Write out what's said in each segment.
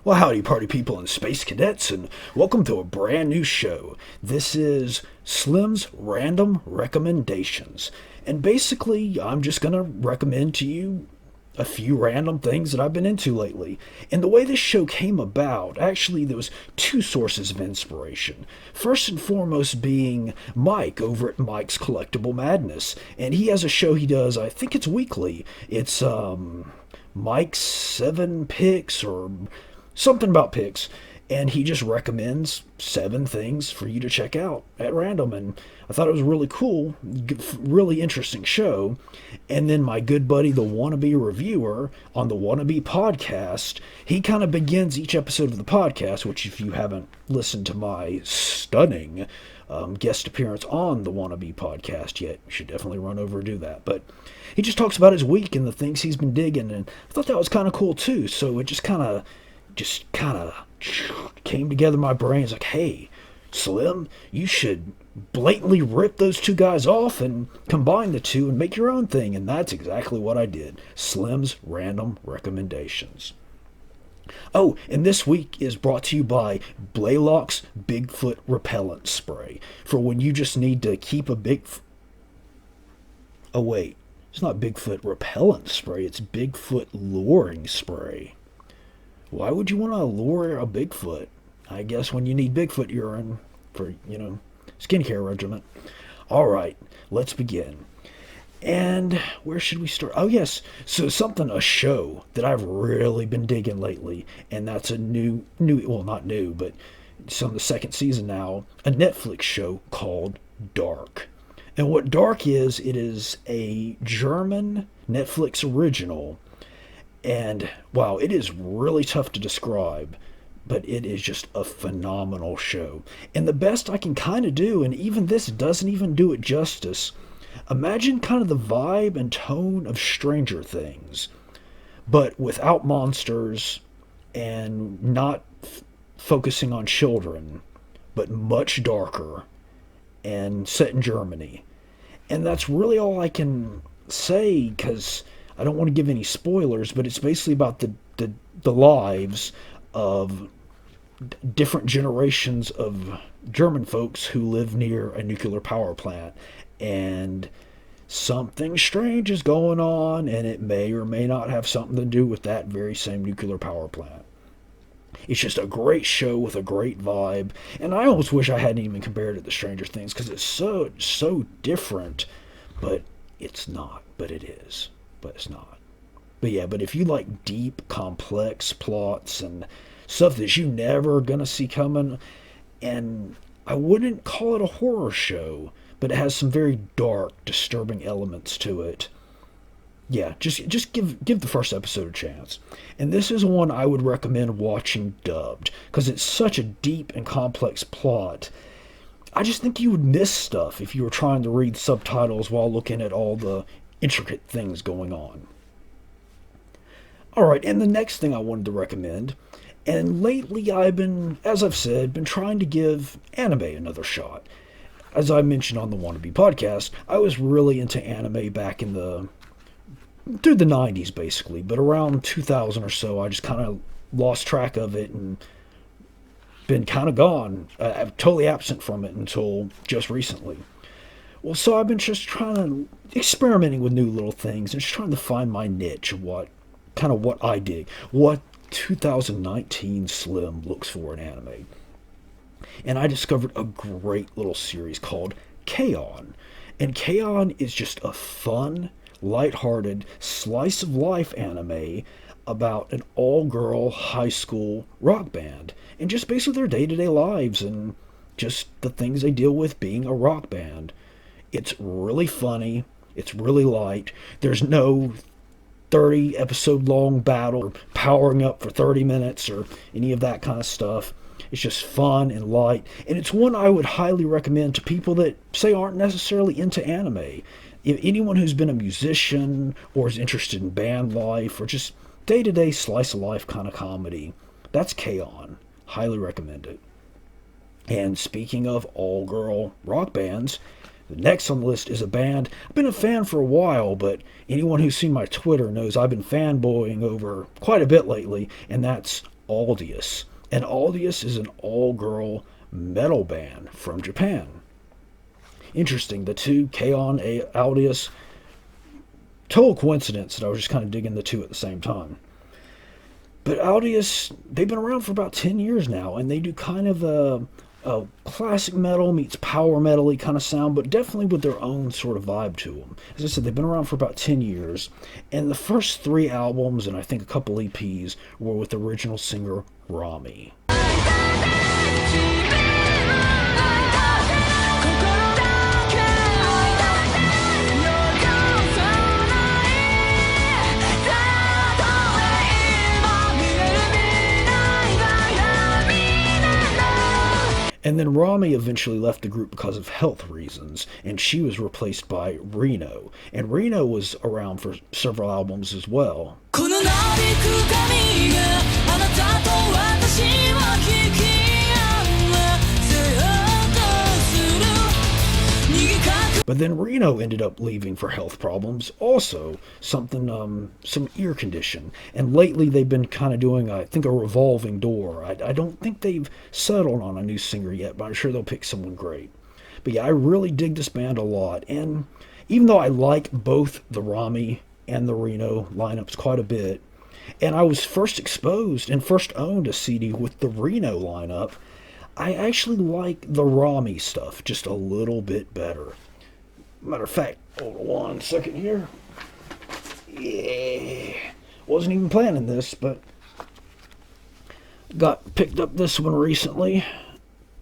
Well, howdy, party people and space cadets, and welcome to a brand new show. This is Slim's Random Recommendations. And basically, I'm just going to recommend to you a few random things that I've been into lately. And the way this show came about, actually, there was two sources of inspiration. First and foremost being Mike over at Mike's Collectible Madness. And he has a show he does, I think it's weekly. It's Mike's 7 Picks or something about picks, and he just recommends 7 things for you to check out at random. And I thought it was really cool, really interesting show. And then my good buddy, the Wannabe Reviewer, on the Wannabe Podcast, he kind of begins each episode of the podcast, which if you haven't listened to my stunning guest appearance on the Wannabe Podcast yet, you should definitely run over and do that. But he just talks about his week and the things he's been digging, and I thought that was kind of cool too. So it just kind of came together in my brain. It's like, hey, Slim, you should blatantly rip those two guys off and combine the two and make your own thing. And that's exactly what I did. Slim's Random Recommendations. Oh, and this week is brought to you by Blaylock's Bigfoot Repellent Spray. For when you just need to keep a Oh, wait. It's not Bigfoot Repellent Spray. It's Bigfoot Luring Spray. Why would you want to lure a Bigfoot? I guess when you need Bigfoot urine for, skincare regimen. All right, let's begin. And where should we start? Oh, yes. So a show that I've really been digging lately, and that's a well, not new, but it's on the second season now, a Netflix show called Dark. And what Dark is, it is a German Netflix original. And wow, it is really tough to describe, but it is just a phenomenal show. And the best I can kind of do, and even this doesn't even do it justice, imagine kind of the vibe and tone of Stranger Things, but without monsters and not focusing on children, but much darker and set in Germany. And that's really all I can say, because I don't want to give any spoilers, but it's basically about the lives of different generations of German folks who live near a nuclear power plant. And something strange is going on, and it may or may not have something to do with that very same nuclear power plant. It's just a great show with a great vibe. And I almost wish I hadn't even compared it to Stranger Things, because it's so different. But it's not. But it is. But it's not. But yeah, but if you like deep, complex plots and stuff that you never gonna see coming, and I wouldn't call it a horror show, but it has some very dark, disturbing elements to it. Yeah, just give the first episode a chance. And this is one I would recommend watching dubbed, because it's such a deep and complex plot. I just think you would miss stuff if you were trying to read subtitles while looking at all the intricate things going on. Alright, and the next thing I wanted to recommend, and lately I've been, as I've said, been trying to give anime another shot. As I mentioned on the Wannabe Podcast, I was really into anime back through the 90s basically, but around 2000 or so I just kind of lost track of it and been kind of gone, totally absent from it until just recently. Well, so I've been just experimenting with new little things and just trying to find my niche of what I dig, what 2019 Slim looks for in anime. And I discovered a great little series called K-On! And K-On! Is just a fun, lighthearted, slice of life anime about an all-girl high school rock band, and just basically their day-to-day lives and just the things they deal with being a rock band. It's really funny. It's really light. There's no 30 episode long battle or powering up for 30 minutes or any of that kind of stuff. It's just fun and light. And it's one I would highly recommend to people that, say, aren't necessarily into anime. If anyone who's been a musician or is interested in band life or just day-to-day slice of life kind of comedy, that's K-On! Highly recommend it. And speaking of all-girl rock bands, the next on the list is a band I've been a fan for a while, but anyone who's seen my Twitter knows I've been fanboying over quite a bit lately, and that's AllStars. And AllStars is an all-girl metal band from Japan. Interesting, the two, K-On! AllStars, total coincidence that I was just kind of digging the two at the same time. But AllStars, they've been around for about 10 years now, and they do kind of a classic metal meets power metal-y kind of sound, but definitely with their own sort of vibe to them. As I said, they've been around for about 10 years, and the first 3 albums, and I think a couple EPs, were with original singer Rami. And then Rami eventually left the group because of health reasons, and she was replaced by Reno. And Reno was around for several albums as well. But then Reno ended up leaving for health problems, also some ear condition. And lately they've been kind of doing, I think, a revolving door. I don't think they've settled on a new singer yet, but I'm sure they'll pick someone great. But yeah, I really dig this band a lot. And even though I like both the Rami and the Reno lineups quite a bit, and I was first exposed and first owned a CD with the Reno lineup, I actually like the Rami stuff just a little bit better. Matter of fact, hold on 1 second here. Yeah, wasn't even planning this, but picked up this one recently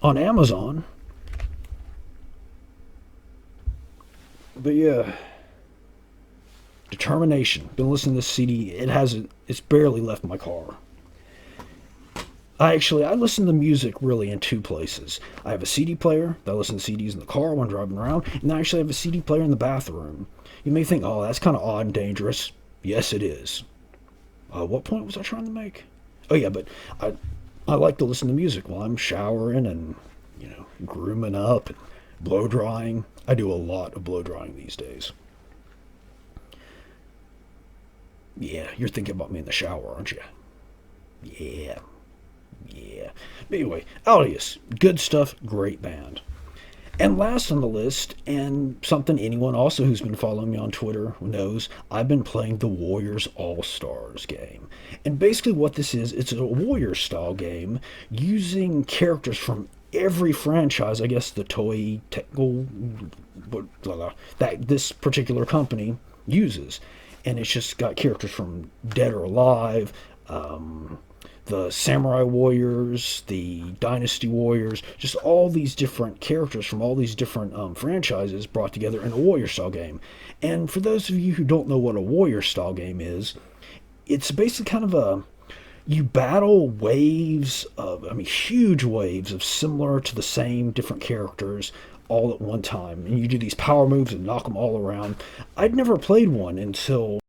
on Amazon. But yeah, Determination. Been listening to this CD. It's barely left my car. I listen to music really in 2 places. I have a CD player that I listen to CDs in the car when driving around, and I actually have a CD player in the bathroom. You may think, oh, that's kind of odd and dangerous. Yes, it is. What point was I trying to make? Oh yeah, but I like to listen to music while I'm showering and, grooming up and blow drying. I do a lot of blow drying these days. Yeah, you're thinking about me in the shower, aren't you? Yeah. But anyway, AllStars, good stuff, great band. And last on the list, and something anyone also who's been following me on Twitter knows, I've been playing the Warriors AllStars game. And basically what this is, it's a Warriors-style game using characters from every franchise, I guess the Toei Technical, that this particular company uses. And it's just got characters from Dead or Alive, the Samurai Warriors, the Dynasty Warriors, just all these different characters from all these different franchises brought together in a Warrior-style game. And for those of you who don't know what a Warrior-style game is, it's basically kind of you battle waves huge waves of similar to the same different characters all at one time. And you do these power moves and knock them all around. I'd never played one until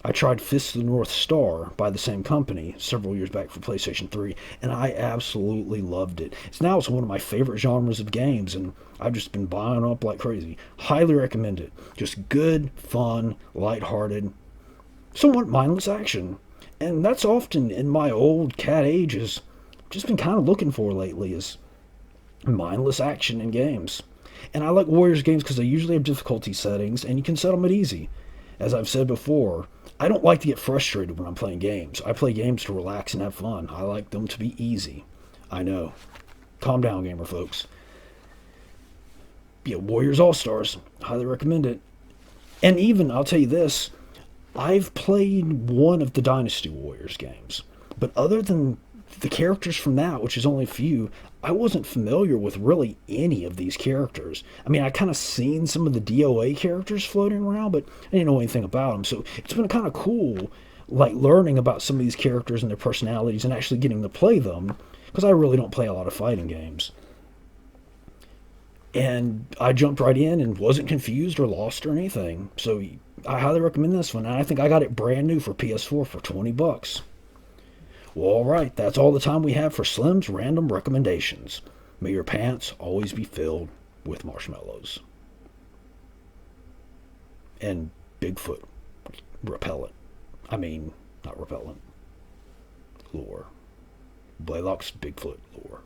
I tried Fist of the North Star by the same company several years back for PlayStation 3, and I absolutely loved it. It's one of my favorite genres of games, and I've just been buying up like crazy. Highly recommend it. Just good, fun, lighthearted, somewhat mindless action. And that's often in my old cat ages just been kind of looking for lately, is mindless action in games. And I like Warriors games because they usually have difficulty settings, and you can set them at easy. As I've said before, I don't like to get frustrated when I'm playing games. I play games to relax and have fun. I like them to be easy. I know. Calm down, gamer folks. Yeah, Warriors AllStars. Highly recommend it. And even, I'll tell you this, I've played one of the Dynasty Warriors games. But other than the characters from that, which is only a few, I wasn't familiar with really any of these characters. I mean, I kind of seen some of the DOA characters floating around, but I didn't know anything about them. So it's been kind of cool, like learning about some of these characters and their personalities and actually getting to play them, because I really don't play a lot of fighting games. And I jumped right in and wasn't confused or lost or anything. So I highly recommend this one. And I think I got it brand new for PS4 for $20. Well, alright, that's all the time we have for Slim's Random Recommendations. May your pants always be filled with marshmallows. And Bigfoot repellent. I mean, not repellent. Lure. Blaylock's Bigfoot lore.